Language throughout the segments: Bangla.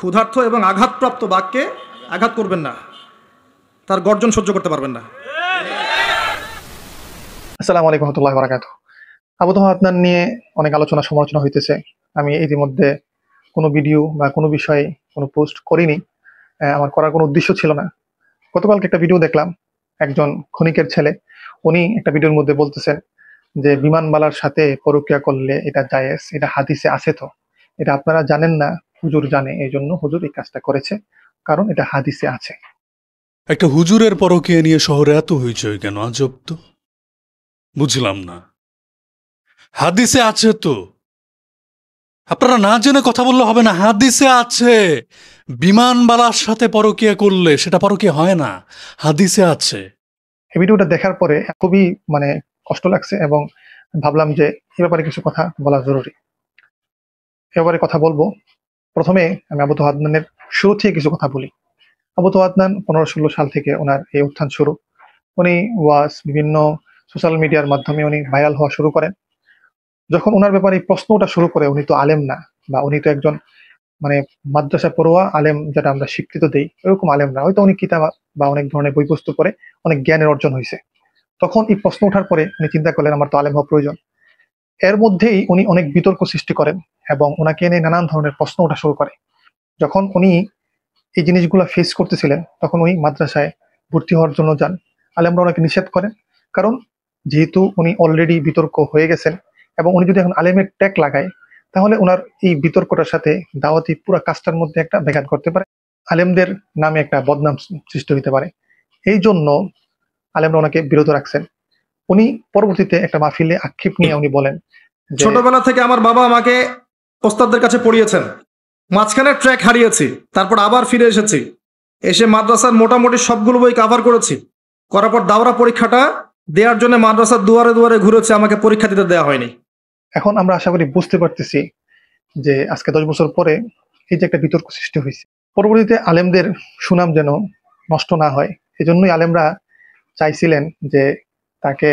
ক্ষুধার্ত এবং আঘাতপ্রাপ্ত বাঘকে আঘাত করবেন না, তার গর্জন সহ্য করতে পারবেন না। আসসালামু আলাইকুম ওয়া রাহমাতুল্লাহি ওয়া বারাকাতুহু। আবু তোহা আদনান নিয়ে অনেক আলোচনা সমালোচনা হইতেছে। আমি ইতিমধ্যে কোনো ভিডিও বা কোনো বিষয়ে কোনো পোস্ট করিনি। আমার করার কোনো উদ্দেশ্য ছিল না। গতকালকে একটা ভিডিও দেখলাম, একজন ক্ষণিকের ছেলে, উনি একটা ভিডিওর মধ্যে বলতেছেন যে বিমানবালার সাথে পরকীয়া করলে এটা জায়েজ, এটা হাদিসে আছে। তো এটা আপনারা জানেন না, হুজুর জানে, এই জন্য হুজুর এই কাজটা করেছে, কারণ এটা হাদিসে আছে। একটা হুজুরের পরকীয়া নিয়ে শহরে এত হইচই কেন? আজব তো, বুঝলাম না। হাদিসে আছে তো, আপনারা না জেনে কথা বললে হবে না। হাদিসে আছে, বিমানবালার সাথে পরকীয়া করলে সেটা পরকীয়া হয় না, হাদিসে আছে। এই ভিডিওটা দেখার পরে খুবই কষ্ট লাগছে এবং ভাবলাম যে এ ব্যাপারে কিছু কথা বলা জরুরি। এ ব্যাপারে কথা বলবো। প্রথমে আমি আবু তোহা আদনানের শুরু থেকে কিছু কথা বলি। আবু তোহা আদনান 15-16 সাল থেকে ওনার এই উত্থান শুরু। উনি ওয়াজ, বিভিন্ন সোশ্যাল মিডিয়ার মাধ্যমে উনি ভাইরাল হওয়া শুরু করেন। যখন ওনার ব্যাপারে এই প্রশ্ন ওঠা শুরু করে, উনি তো আলেম না, বা উনি তো একজন মাদ্রাসা পড়ুয়া আলেম, যেটা আমরা স্বীকৃত দেই, এরকম আলেম না। হয়তো উনি কিতাব বা অনেক ধরনের বই পুস্তক পড়ে অনেক জ্ঞানের অর্জন হয়েছে। তখন এই প্রশ্ন ওঠার পরে উনি চিন্তা করলেন আমার তো আলেম হওয়া প্রয়োজন। এর মধ্যেই উনি অনেক বিতর্ক সৃষ্টি করেন এবং ওনাকে নিয়ে নানান ধরনের প্রশ্ন ওঠা শুরু করে। যখন উনি এই জিনিসগুলো ফেস করতেছিলেন, তখন উনি মাদ্রাসায় ভর্তি হওয়ার জন্য যান। আলেমরা ওনাকে নিষেধ করেন, কারণ যেহেতু উনি অলরেডি বিতর্ক হয়ে গেছেন এবং উনি যদি এখন আলেমের ট্যাগ লাগায়, তাহলে ওনার এই বিতর্কটার সাথে দাওয়াতি পুরো কাজটার মধ্যে একটা ব্যাঘাত করতে পারে, আলেমদের নামে একটা বদনাম সৃষ্টি হতে পারে। এই জন্য আলেমরা ওনাকে বিরত রাখছেন। উনি পরবর্তীতে একটা মাহফিলে আক্ষেপ নিয়ে উনি বলেন, ছোটবেলা থেকে আমার বাবা আমাকে ওস্তাদদের কাছে পড়িয়েছেন, মাঝখানে ট্র্যাক হারিয়েছি, তারপর আবার ফিরে এসেছি, এসে মাদ্রাসার মোটামুটি সবগুলো বই কভার করেছি। করার পর দাওরা পরীক্ষাটা দেওয়ার জন্য মাদ্রাসার দুয়ারে দুয়ারে ঘুরেছে, আমাকে পরীক্ষা দিতে দেওয়া হয়নি। এখন আমরা আশা করি বুঝতে পারতেছি যে আজকে 10 বছর পরে এই যে একটা বিতর্ক সৃষ্টি হয়েছে, পরবর্তীতে আলেমদের সুনাম যেন নষ্ট না হয়, এজন্যই আলেমরা চাইছিলেন যে তাকে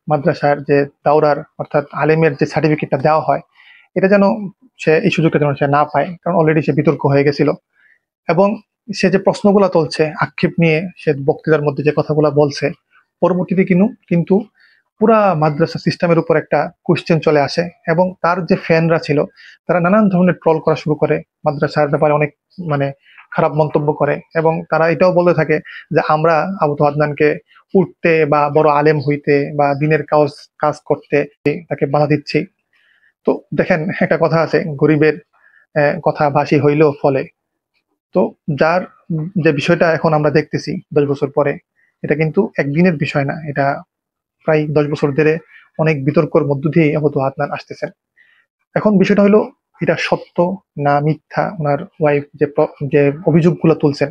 মাদ্রাসার যে দাওরার অর্থাৎ আলেমের যে সার্টিফিকেটটা দেওয়া হয়, এটা যেন সে এই সুযোগটা যেন সে না পায়, কারণ অলরেডি সে বিতর্ক হয়ে গেছিল। এবং সে যে প্রশ্নগুলো তুলছে আক্ষেপ নিয়ে, সে বক্তৃতার মধ্যে যে কথাগুলো বলছে, পরবর্তীতে কিন্তু পুরা মাদ্রাসা সিস্টেমের উপর একটা কোশ্চেন চলে আসে এবং তার যে ফ্যানরা ছিল তারা নানান ধরনের ট্রল করা শুরু করে, মাদ্রাসার ব্যাপারে অনেক খারাপ মন্তব্য করে এবং তারা এটাও বলতে থাকে যে আমরা আবু তোহা আদনানকে উঠতে বা বড় আলেম হইতে বা দিনের কাজ করতে তাকে বাধা দিচ্ছি। তো দেখেন, একটা কথা আছে, গরিবের কথা ভাসি হইলেও ফলে। তো যার যে বিষয়টা এখন আমরা দেখতেছি 10 বছর পরে, এটা কিন্তু একদিনের বিষয় না, এটা প্রায় 10 বছর ধরে অনেক বিতর্কর মধ্য দিয়ে আবু তোহা আদনান আসতেছেন। এখন বিষয়টা হলো, এটা সত্য না মিথ্যা, ওনার ওয়াইফ যে অভিযোগগুলো তুলছেন,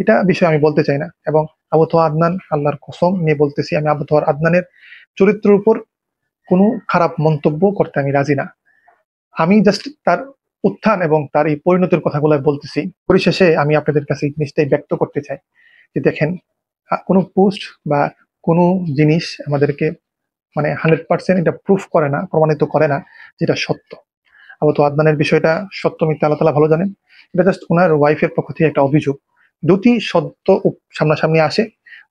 এটা বিষয়ে আমি বলতে চাই না। এবং আবু তোহা আদনান, আল্লাহর কসম নিয়ে বলতেছি, আমি আবু তোহা আদনানের চরিত্রের উপর কোনো খারাপ মন্তব্য করতে আমি রাজি না। আমি জাস্ট তার উত্থান এবং তার এই পরিণতির কথাগুলো বলতেছি। পরিশেষে আমি আপনাদের কাছে এই জিনিসটাই ব্যক্ত করতে চাই যে দেখেন, কোনো পোস্ট বা কোনো জিনিস আমাদেরকে 100% এটা প্রুফ করে না, প্রমাণিত করে না যেটা সত্য। আবু তোহা আদনানের বিষয়টা সত্য মিথ্যা আল্লাহ তাআলা ভালো জানেন। এটা জাস্ট ওনার ওয়াইফের পক্ষ থেকে একটা অভিযোগ। যদি সত্য সামনাসামনি আসে,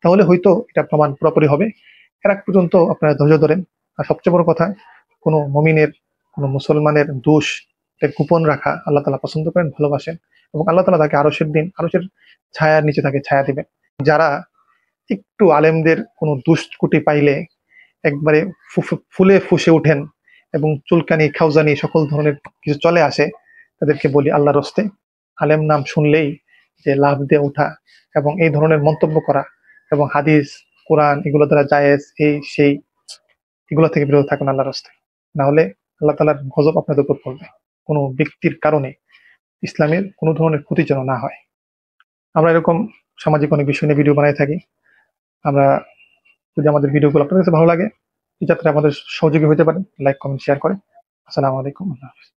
তাহলে হয়তো এটা প্রমাণ পুরোপুরি হবে। এর আগ পর্যন্ত আপনারা ধৈর্য ধরেন। আর সবচেয়ে বড় কথা, কোনো মুমিনের, কোনো মুসলমানের দোষ এটা গোপন রাখা আল্লাহ তাআলা পছন্দ করেন, ভালোবাসেন এবং আল্লাহ তাআলা তাকে আরশের ছায়ার নিচে তাকে ছায়া দিবেন। যারা একটু আলেমদের কোনো দুষ্কুটি পাইলে একবারে ফুলে ফুঁসে উঠেন এবং চুলকানি, খাউজানি সকল ধরনের কিছু চলে আসে, তাদেরকে বলি আল্লাহর হস্তে, আলেম নাম শুনলেই যে লাফ দিয়ে ওঠা এবং এই ধরনের মন্তব্য করা এবং হাদিস, কোরআন এগুলো দ্বারা জায়েজ এই সেই, এগুলো থেকে বিরত থাকুন আল্লাহর হস্তে। না হলে আল্লাহ তাআলার গজব আপনাদের উপর পড়বে। কোনো ব্যক্তির কারণে ইসলামের কোনো ধরনের ক্ষতি যেন না হয়। আমরা এরকম সামাজিক অনেক বিষয় নিয়ে ভিডিও বানাই থাকি। আমরা যদি আমাদের ভিডিওগুলো আপনাদের কাছে ভালো লাগে, এই যাত্রায় আমাদের সহযোগী হতে পারেন, লাইক, কমেন্ট, শেয়ার করে। আসসালামু আলাইকুম। আল্লাহ হাফেজ।